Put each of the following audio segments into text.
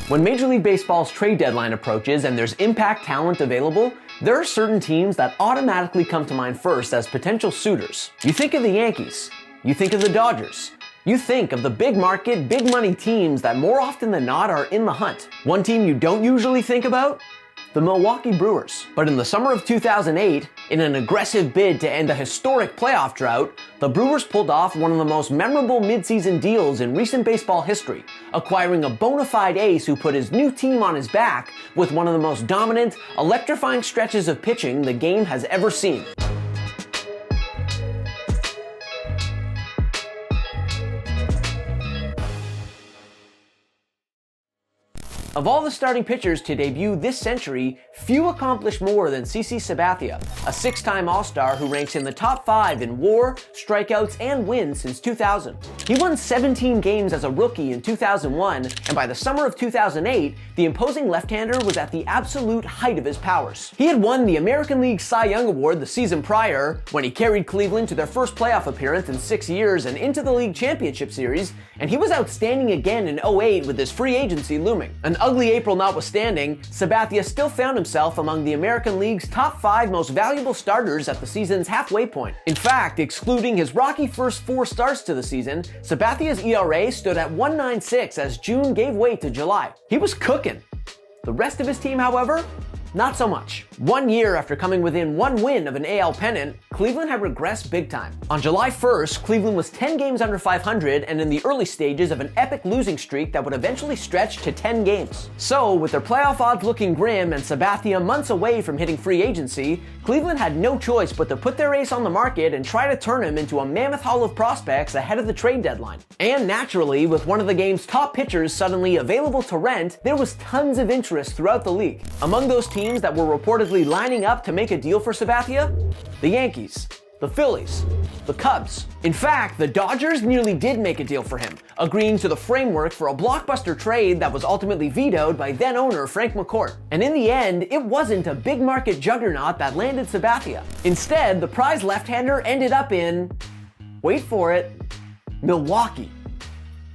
When Major League Baseball's trade deadline approaches and there's impact talent available, there are certain teams that automatically come to mind first as potential suitors. You think of the Yankees, you think of the Dodgers, you think of the big market, big money teams that more often than not are in the hunt. One team you don't usually think about? The Milwaukee Brewers. But in the summer of 2008, in an aggressive bid to end a historic playoff drought, the Brewers pulled off one of the most memorable midseason deals in recent baseball history, acquiring a bona fide ace who put his new team on his back with one of the most dominant, electrifying stretches of pitching the game has ever seen. Of all the starting pitchers to debut this century, few accomplished more than CC Sabathia, a six-time All-Star who ranks in the top 5 in WAR, strikeouts, and wins since 2000. He won 17 games as a rookie in 2001, and by the summer of 2008, the imposing left-hander was at the absolute height of his powers. He had won the American League Cy Young Award the season prior, when he carried Cleveland to their first playoff appearance in 6 years and into the League Championship Series, and he was outstanding again in 2008 with his free agency looming. An ugly April notwithstanding, Sabathia still found himself among the American League's top 5 most valuable starters at the season's halfway point. In fact, excluding his rocky first 4 starts to the season, Sabathia's ERA stood at 1.96 as June gave way to July. He was cooking. The rest of his team, however, not so much. 1 year after coming within 1 win of an AL pennant, Cleveland had regressed big time. On July 1st, Cleveland was 10 games under 500 and in the early stages of an epic losing streak that would eventually stretch to 10 games. So, with their playoff odds looking grim and Sabathia months away from hitting free agency, Cleveland had no choice but to put their ace on the market and try to turn him into a mammoth haul of prospects ahead of the trade deadline. And naturally, with one of the game's top pitchers suddenly available to rent, there was tons of interest throughout the league. Among those teams that were reportedly lining up to make a deal for Sabathia? The Yankees, the Phillies, the Cubs. In fact, the Dodgers nearly did make a deal for him, agreeing to the framework for a blockbuster trade that was ultimately vetoed by then-owner Frank McCourt. And in the end, it wasn't a big market juggernaut that landed Sabathia. Instead, the prize left-hander ended up in, wait for it, Milwaukee.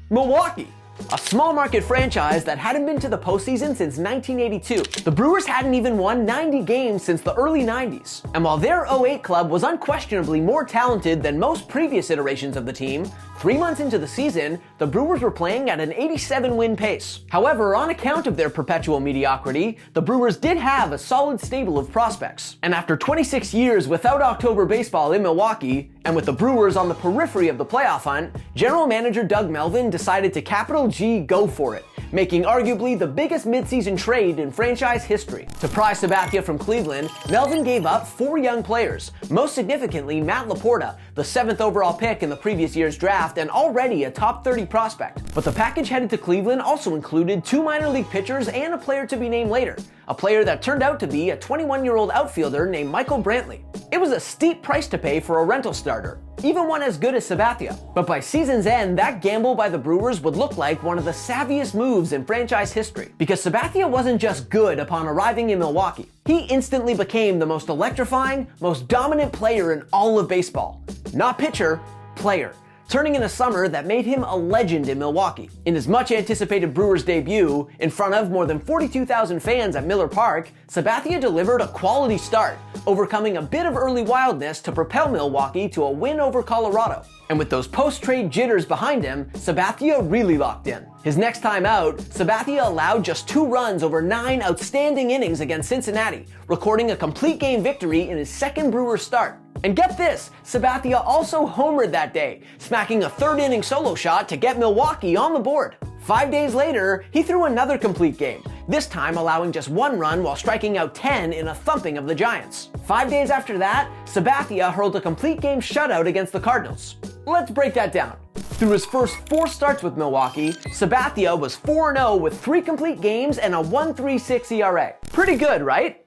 Milwaukee! A small market franchise that hadn't been to the postseason since 1982. The Brewers hadn't even won 90 games since the early 90s. And while their 08 club was unquestionably more talented than most previous iterations of the team, 3 months into the season, the Brewers were playing at an 87-win pace. However, on account of their perpetual mediocrity, the Brewers did have a solid stable of prospects. And after 26 years without October baseball in Milwaukee, and with the Brewers on the periphery of the playoff hunt, general manager Doug Melvin decided to capital G go for it, making arguably the biggest midseason trade in franchise history. To pry Sabathia from Cleveland, Melvin gave up 4 young players, most significantly Matt Laporta, the 7th overall pick in the previous year's draft and already a top 30 prospect. But the package headed to Cleveland also included 2 minor league pitchers and a player to be named later, a player that turned out to be a 21-year-old outfielder named Michael Brantley. It was a steep price to pay for a rental starter, even one as good as Sabathia. But by season's end, that gamble by the Brewers would look like one of the savviest moves in franchise history, because Sabathia wasn't just good upon arriving in Milwaukee. He instantly became the most electrifying, most dominant player in all of baseball. Not pitcher, player, turning in a summer that made him a legend in Milwaukee. In his much anticipated Brewers debut, in front of more than 42,000 fans at Miller Park, Sabathia delivered a quality start, overcoming a bit of early wildness to propel Milwaukee to a win over Colorado. And with those post-trade jitters behind him, Sabathia really locked in. His next time out, Sabathia allowed just 2 runs over 9 outstanding innings against Cincinnati, recording a complete game victory in his second Brewers start. And get this, Sabathia also homered that day, smacking a 3rd inning solo shot to get Milwaukee on the board. 5 days later, he threw another complete game, this time allowing just 1 run while striking out 10 in a thumping of the Giants. 5 days after that, Sabathia hurled a complete game shutout against the Cardinals. Let's break that down. Through his first 4 starts with Milwaukee, Sabathia was 4-0 with 3 complete games and a 1.36 ERA. Pretty good, right?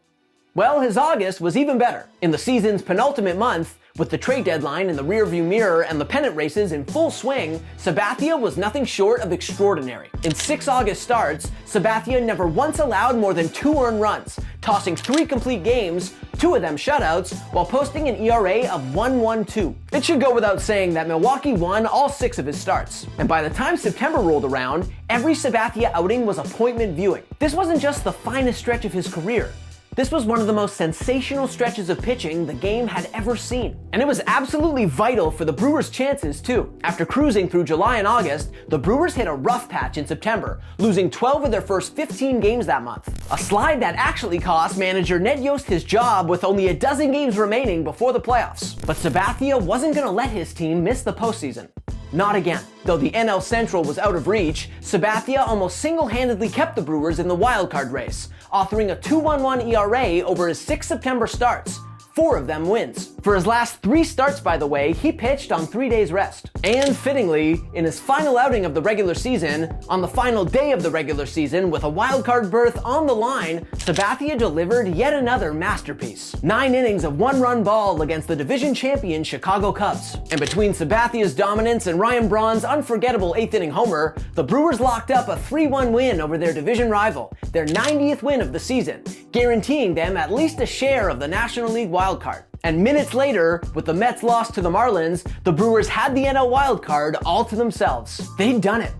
Well, his August was even better. In the season's penultimate month, with the trade deadline in the rearview mirror and the pennant races in full swing, Sabathia was nothing short of extraordinary. In 6 August starts, Sabathia never once allowed more than 2 earned runs, tossing 3 complete games, 2 of them shutouts, while posting an ERA of 1.12. It should go without saying that Milwaukee won all 6 of his starts. And by the time September rolled around, every Sabathia outing was appointment viewing. This wasn't just the finest stretch of his career. This was one of the most sensational stretches of pitching the game had ever seen. And it was absolutely vital for the Brewers' chances too. After cruising through July and August, the Brewers hit a rough patch in September, losing 12 of their first 15 games that month. A slide that actually cost manager Ned Yost his job with only a dozen games remaining before the playoffs. But Sabathia wasn't going to let his team miss the postseason. Not again. Though the NL Central was out of reach, Sabathia almost single-handedly kept the Brewers in the wildcard race, authoring a 2.11 ERA over his 6 September starts, 4 of them wins. For his last 3 starts, by the way, he pitched on 3 days rest. And fittingly, in his final outing of the regular season, on the final day of the regular season with a wildcard berth on the line, Sabathia delivered yet another masterpiece. 9 innings of 1-run ball against the division champion Chicago Cubs. And between Sabathia's dominance and Ryan Braun's unforgettable 8th inning homer, the Brewers locked up a 3-1 win over their division rival, their 90th win of the season, guaranteeing them at least a share of the National League wildcard. And minutes later, with the Mets' loss to the Marlins, the Brewers had the NL wildcard all to themselves. They'd done it.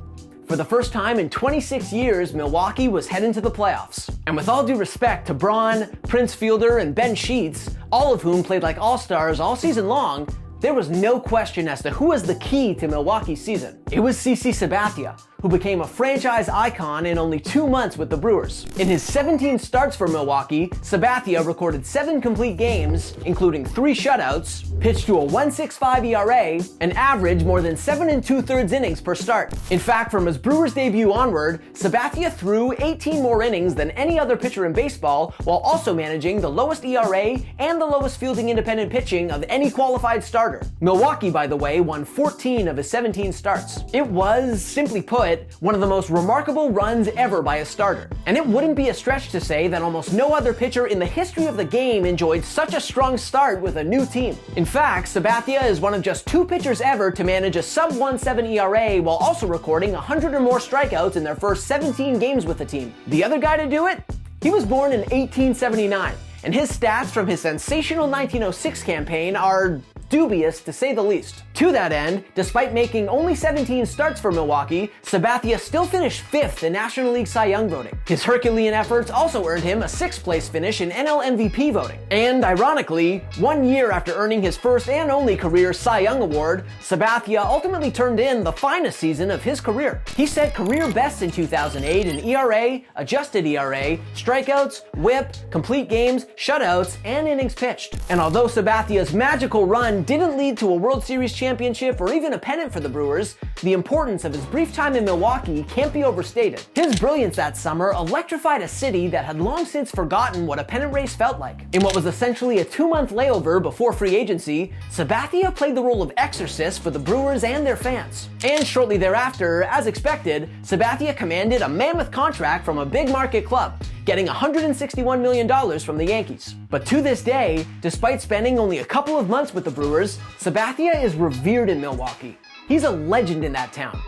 For the first time in 26 years, Milwaukee was heading to the playoffs. And with all due respect to Braun, Prince Fielder, and Ben Sheets, all of whom played like all-stars all season long, there was no question as to who was the key to Milwaukee's season. It was CC Sabathia, who became a franchise icon in only 2 months with the Brewers. In his 17 starts for Milwaukee, Sabathia recorded 7 complete games, including 3 shutouts, pitched to a 1.65 ERA, and averaged more than 7 2/3 innings per start. In fact, from his Brewers debut onward, Sabathia threw 18 more innings than any other pitcher in baseball, while also managing the lowest ERA and the lowest fielding independent pitching of any qualified starter. Milwaukee, by the way, won 14 of his 17 starts. It was, simply put, one of the most remarkable runs ever by a starter. And it wouldn't be a stretch to say that almost no other pitcher in the history of the game enjoyed such a strong start with a new team. In fact, Sabathia is one of just 2 pitchers ever to manage a sub-1.7 ERA while also recording 100 or more strikeouts in their first 17 games with the team. The other guy to do it? He was born in 1879, and his stats from his sensational 1906 campaign are dubious to say the least. To that end, despite making only 17 starts for Milwaukee, Sabathia still finished 5th in National League Cy Young voting. His Herculean efforts also earned him a 6th place finish in NL MVP voting. And ironically, 1 year after earning his first and only career Cy Young award, Sabathia ultimately turned in the finest season of his career. He set career bests in 2008 in ERA, adjusted ERA, strikeouts, whip, complete games, shutouts, and innings pitched. And although Sabathia's magical run didn't lead to a World Series championship or even a pennant for the Brewers, the importance of his brief time in Milwaukee can't be overstated. His brilliance that summer electrified a city that had long since forgotten what a pennant race felt like. In what was essentially a 2-month layover before free agency, Sabathia played the role of exorcist for the Brewers and their fans. And shortly thereafter, as expected, Sabathia commanded a mammoth contract from a big market club, getting $161 million from the Yankees. But to this day, despite spending only a couple of months with the Brewers, Sabathia is revered in Milwaukee. He's a legend in that town,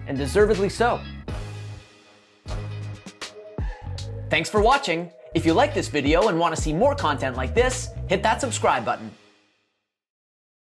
and deservedly so. Thanks for watching. If you like this video and want to see more content like this, hit that subscribe button.